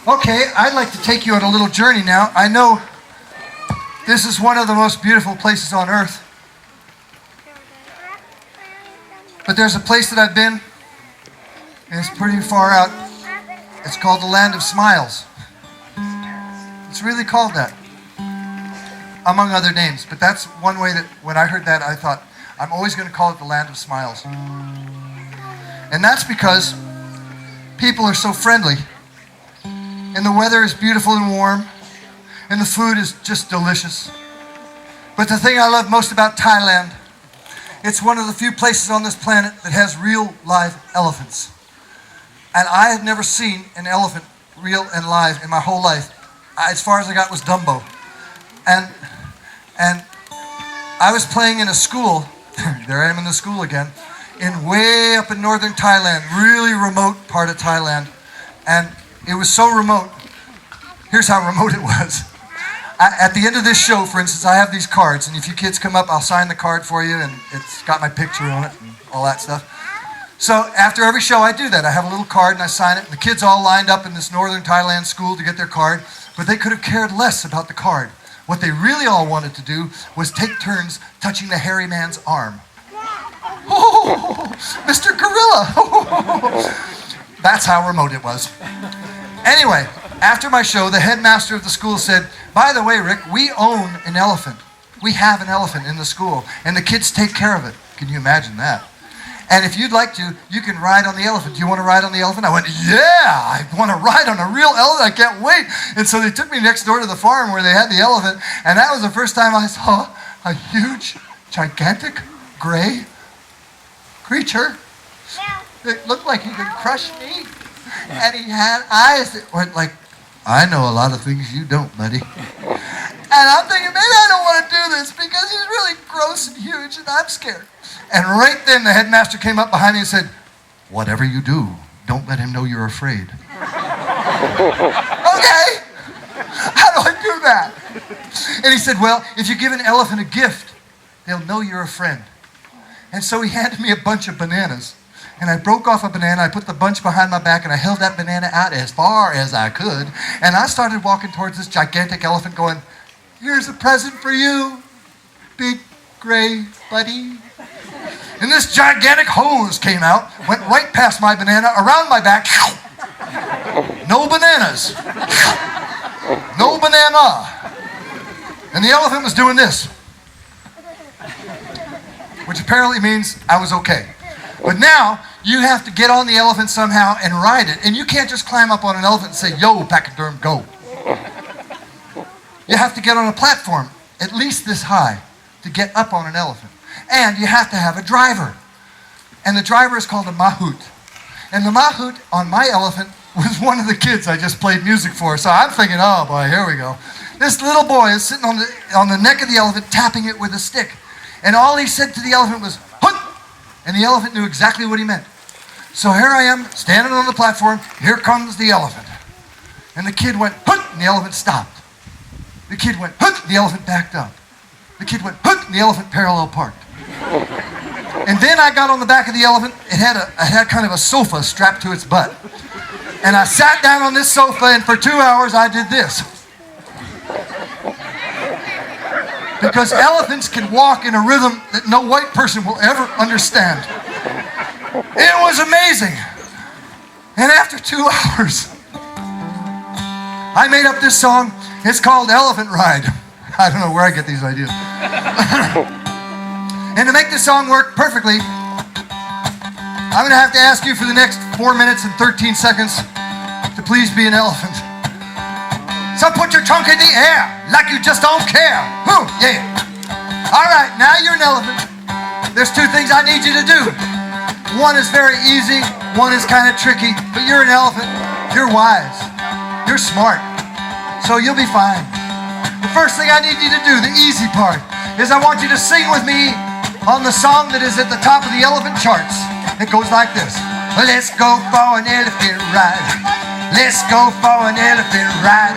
Okay, I'd like to take you on a little journey now. I know this is one of the most beautiful places on earth. But there's a place that I've been, and it's pretty far out. It's called the Land of Smiles. It's really called that, among other names. But that's one way that when I heard that, I thought, I'm always going to call it the Land of Smiles. And that's because people are so friendly. And the weather is beautiful and warm. And the food is just delicious. But the thing I love most about Thailand, it's one of the few places on this planet that has real live elephants. And I had never seen an elephant real and live in my whole life. As far as I got was Dumbo. And I was playing in a school, there I am in the school again, in way up in northern Thailand, really remote part of Thailand. And it was so remote. Here's how remote it was. At the end of this show, for instance, I have these cards, and if you kids come up, I'll sign the card for you, and it's got my picture on it and all that stuff. So after every show, I do that. I have a little card, and I sign it, and the kids all lined up in this northern Thailand school to get their card, but they could have cared less about the card. What they really all wanted to do was take turns touching the hairy man's arm. Oh, Mr. Gorilla! That's how remote it was. Anyway, after my show, the headmaster of the school said, by the way, Rick, we own an elephant. We have an elephant in the school, and the kids take care of it. Can you imagine that? And if you'd like to, you can ride on the elephant. Do you want to ride on the elephant? I went, yeah, I want to ride on a real elephant. I can't wait. And so they took me next door to the farm where they had the elephant, and that was the first time I saw a huge, gigantic, gray creature. It looked like he could crush me. And he had eyes that went like, I know a lot of things you don't, buddy. And I'm thinking, maybe I don't want to do this because he's really gross and huge and I'm scared. And right then the headmaster came up behind me and said, whatever you do, don't let him know you're afraid. Okay, how do I do that? And he said, well, if you give an elephant a gift, they'll know you're a friend. And so he handed me a bunch of bananas. And I broke off a banana, I put the bunch behind my back, and I held that banana out as far as I could. And I started walking towards this gigantic elephant going, here's a present for you, big gray buddy. And this gigantic hose came out, went right past my banana, around my back. No bananas. No banana. And the elephant was doing this, which apparently means I was okay. But now, you have to get on the elephant somehow and ride it. And you can't just climb up on an elephant and say, yo, pachyderm, go. You have to get on a platform, at least this high, to get up on an elephant. And you have to have a driver. And the driver is called a mahout. And the mahout on my elephant was one of the kids I just played music for. So I'm thinking, oh boy, here we go. This little boy is sitting on the neck of the elephant, tapping it with a stick. And all he said to the elephant was, "Hunt!" And the elephant knew exactly what he meant. So here I am, standing on the platform. Here comes the elephant. And the kid went, "Hunt!" And the elephant stopped. The kid went, "Hunt!" And the elephant backed up. The kid went, "Hunt!" And the elephant parallel parked. And then I got on the back of the elephant. It had kind of a sofa strapped to its butt. And I sat down on this sofa, and for 2 hours I did this. Because elephants can walk in a rhythm that no white person will ever understand. It was amazing. And after 2 hours, I made up this song. It's called Elephant Ride. I don't know where I get these ideas. And to make this song work perfectly, I'm going to have to ask you for the next 4 minutes and 13 seconds to please be an elephant. So put your trunk in the air like you just don't care. Yeah. All right, now you're an elephant. There's 2 things I need you to do. One is very easy, one is kind of tricky, but you're an elephant. You're wise. You're smart. So you'll be fine. The first thing I need you to do, the easy part, is I want you to sing with me on the song that is at the top of the elephant charts. It goes like this. Let's go for an elephant ride. Let's go for an elephant ride.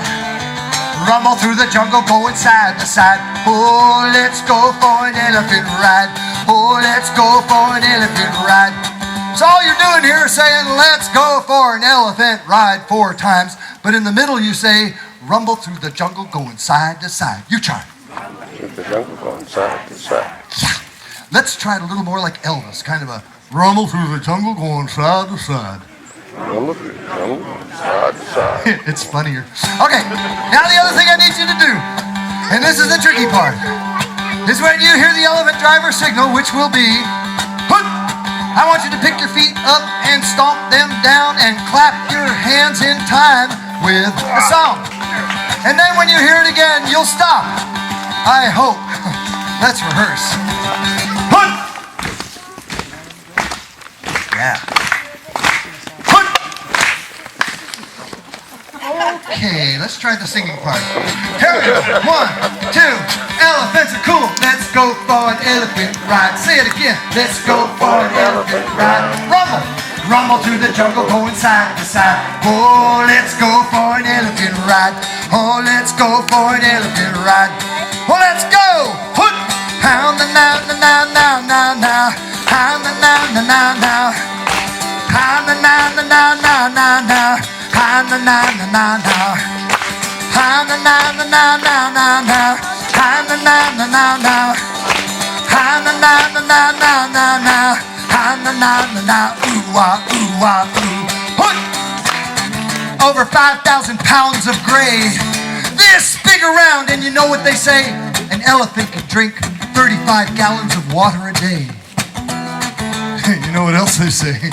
Rumble through the jungle, going side to side. Oh, let's go for an elephant ride. Oh, let's go for an elephant ride. So all you're doing here is saying, let's go for an elephant ride 4 times. But in the middle you say, rumble through the jungle going side to side. You try. Through the jungle going side to side. Yeah. Let's try it a little more like Elvis. Kind of a rumble through the jungle going side to side. Rumble through the jungle going side to side. It's funnier. Okay, now the other thing I need you to do, and this is the tricky part, is when you hear the elephant driver signal, which will be, hoot, I want you to pick your feet up and stomp them down and clap your hands in time with the song. And then when you hear it again, you'll stop. I hope. Let's rehearse. Hoot! Yeah. Hoot! Okay, let's try the singing part. Here we go. 1, 2. Elephants are cool. Let's go for an elephant ride. Say it again. Let's go for an elephant ride. Rumble. Rumble through the jungle going side to side. Oh, let's go for an elephant ride. Oh, let's go for an elephant ride. Oh, let's go. Hoot. Hound the now, now, now, now, now. Hound the now, now, now. Hound the now, now, now, now, now. Hound the now, now, now. Hound the now, now, now, now, now. Hound the now, now, now. Hound the now, now, now, now, now. Hound the now, now, ooh, wah, ooh, wah, ooh. Hoot! Over 5,000 pounds of gray. This big around, and you know what they say? An elephant can drink 35 gallons of water a day. You know what else they say?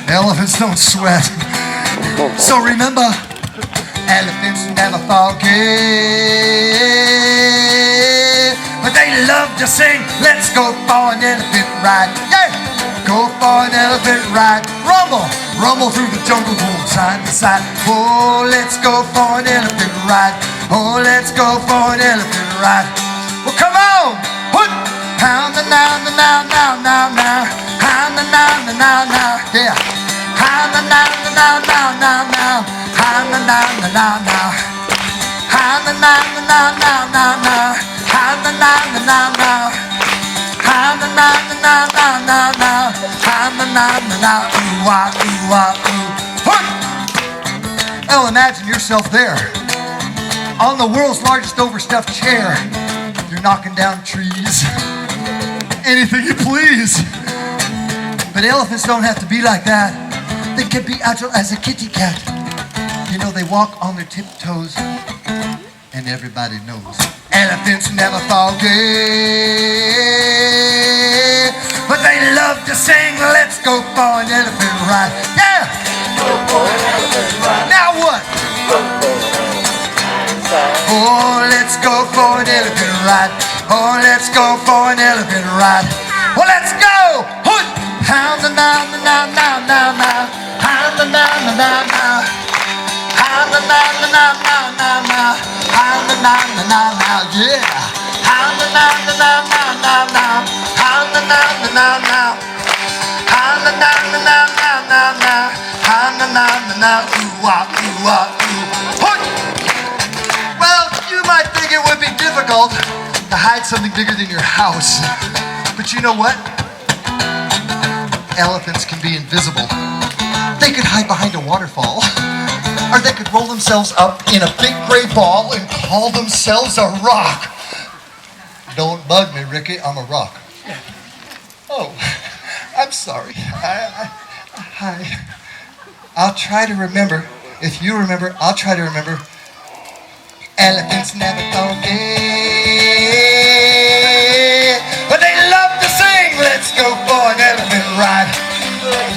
Elephants don't sweat. So remember, elephants never forget. But they love to sing, let's go for an elephant ride. Yeah! Go for an elephant ride. Rumble, rumble through the jungle, going side to side. Oh, let's go for an elephant ride. Oh, let's go for an elephant ride. Well, come on! Hoot! Hound the now, the now, now, now, now. Hound the now, the now, now. Yeah. Hound the now, the now, now, now, now. Hound the now, the now, now. Hound the now, the now, now, now, now. Hound the now, the now, now. Hound the now, the now, now, now, now. Hound the now, the now. Ooh, wah, ooh, wah, ooh. Hoot! Well, imagine yourself there on the world's largest overstuffed chair. You're knocking down trees. Anything you please. But elephants don't have to be like that. They can be agile as a kitty cat. You know, they walk on their tiptoes, and everybody knows elephants never forget. But they love to sing, let's go for an elephant ride. Yeah! Go for an elephant ride. Now what? Oh, let's go for an elephant ride. Oh, let's go for an elephant ride. Well, let's go! Hoot! Hound the now, the now, now, now, now. Hound the now, the now, now. Hound the now, the now, now, now, now. Hound the now, the now, now, yeah. Hound the now, the now, now, now, now. Hound the now, the now, now. Hound the now, the now, now, now, now. Hound the now, the now, ooh, wah, ooh, wah, ooh. Hoot! Well, you might think it would be difficult to hide something bigger than your house. But you know what? Elephants can be invisible. They could hide behind a waterfall. Or they could roll themselves up in a big gray ball and call themselves a rock. Don't bug me, Ricky. I'm a rock. Oh, I'm sorry. I'll try to remember. If you remember, I'll try to remember. Elephants never forget. But they love to sing. Let's go for an elephant ride.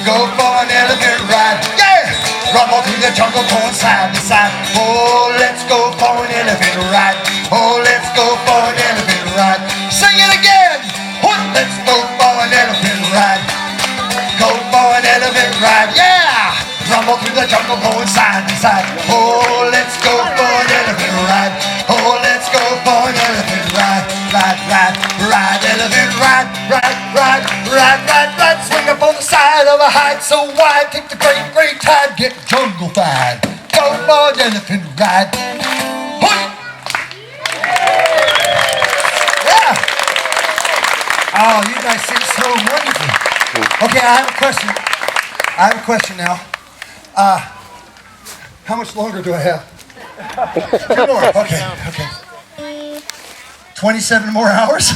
Go for an elephant ride. Yeah! Rumble through the jungle going side to side. Oh, let's go for an elephant ride. Oh, let's go for an elephant ride. Sing it again. Oh, let's go for an elephant ride. Go for an elephant ride. Yeah! Rumble through the jungle going side to side. Oh, let's go for an elephant ride. Oh, let's go for an elephant ride. Ride, ride, ride, elephant ride. Ride, ride, ride, ride, ride. Swing up on the side of a height so wide. Take the great, great tide. Get jungle-fied. Go for an elephant ride. Hoot! Yeah! Oh, you guys sing so wonderful. Okay, I have a question. I have a question now. How much longer do I have? 2 more. Okay. 27 more hours?